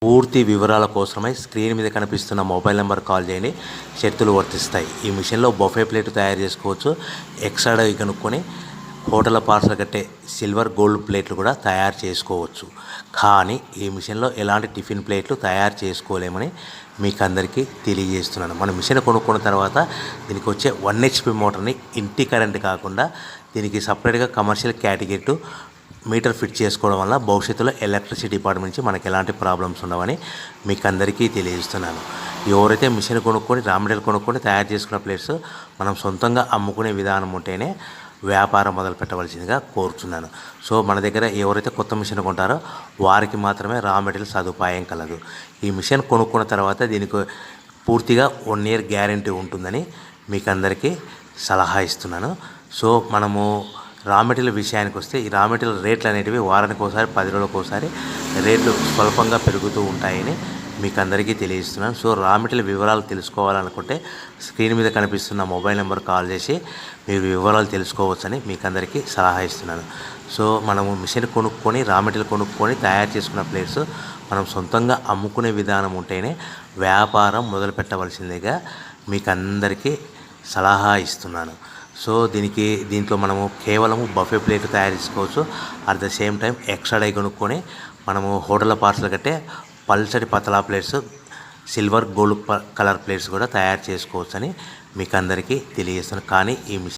పూర్తి వివరాల కోసమై స్క్రీన్ మీద కనిపిస్తున్న మొబైల్ నెంబర్ కాల్ చేయండి. షరతులు వర్తిస్తాయి. ఈ మిషన్లో బొఫే ప్లేట్ తయారు చేసుకోవచ్చు. ఎక్స్ట్రా డై కనుక్కొని హోటల్ పార్సల్ కట్టే సిల్వర్ గోల్డ్ ప్లేట్లు కూడా తయారు చేసుకోవచ్చు. కానీ ఈ మిషన్లో ఎలాంటి టిఫిన్ ప్లేట్లు తయారు చేసుకోలేమని మీకు అందరికీ తెలియజేస్తున్నాను. మన మిషన్ కొనుక్కున్న తర్వాత దీనికి వచ్చే 1 HP మోటార్ని ఇంటి కరెంట్ కాకుండా దీనికి సపరేట్గా కమర్షియల్ కేటగిరీ మీటర్ ఫిట్ చేసుకోవడం వల్ల భవిష్యత్తులో ఎలక్ట్రిసిటీ డిపార్ట్మెంట్ నుంచి మనకి ఎలాంటి ప్రాబ్లమ్స్ ఉండవని మీకు అందరికీ తెలియజేస్తున్నాను. ఎవరైతే మిషన్ కొనుక్కొని రా మెటీరియల్ కొనుక్కొని తయారు చేసుకున్న ప్లేట్స్ మనం సొంతంగా అమ్ముకునే విధానం ఉంటేనే వ్యాపారం మొదలు పెట్టవలసిందిగా కోరుచున్నాను. సో మన దగ్గర ఎవరైతే కొత్త మిషన్ కొంటారో వారికి మాత్రమే రా మెటీరియల్ సదుపాయం కలదు. ఈ మిషన్ కొనుక్కున్న తర్వాత దీనికి పూర్తిగా 1 year గ్యారంటీ ఉంటుందని మీకు అందరికీ సలహా ఇస్తున్నాను. సో మనము రా మెటీరియల్ విషయానికి వస్తే ఈ రా మెటీరియల్ రేట్లు అనేటివి వారానికి ఒకసారి 10 రోజులకు ఒకసారి రేట్లు స్వల్పంగా పెరుగుతూ ఉంటాయని మీకు అందరికీ తెలియజేస్తున్నాను. సో రా మెటీరియల్ వివరాలు తెలుసుకోవాలనుకుంటే స్క్రీన్ మీద కనిపిస్తున్న మొబైల్ నెంబర్ కాల్ చేసి మీరు వివరాలు తెలుసుకోవచ్చని మీకు అందరికీ సలహా ఇస్తున్నాను. సో మనము మిషన్ కొనుక్కొని రా మెటీరియల్ కొనుక్కొని తయారు చేసుకున్న ప్లేట్స్ మనం సొంతంగా అమ్ముకునే విధానం ఉంటేనే వ్యాపారం మొదలు పెట్టవలసిందిగా మీకు అందరికీ సలహా ఇస్తున్నాను. సో దీంట్లో మనము కేవలము బఫే ప్లేట్ తయారు చేసుకోవచ్చు. At the same time extra die కొనుక్కొని మనము హోటల్ పార్సల్ కట్టే పల్చటి పతలా plates silver gold colour plates కూడా తయారు చేసుకోవచ్చు అని మీకు అందరికీ తెలియజేస్తున్నాను. కానీ ఈ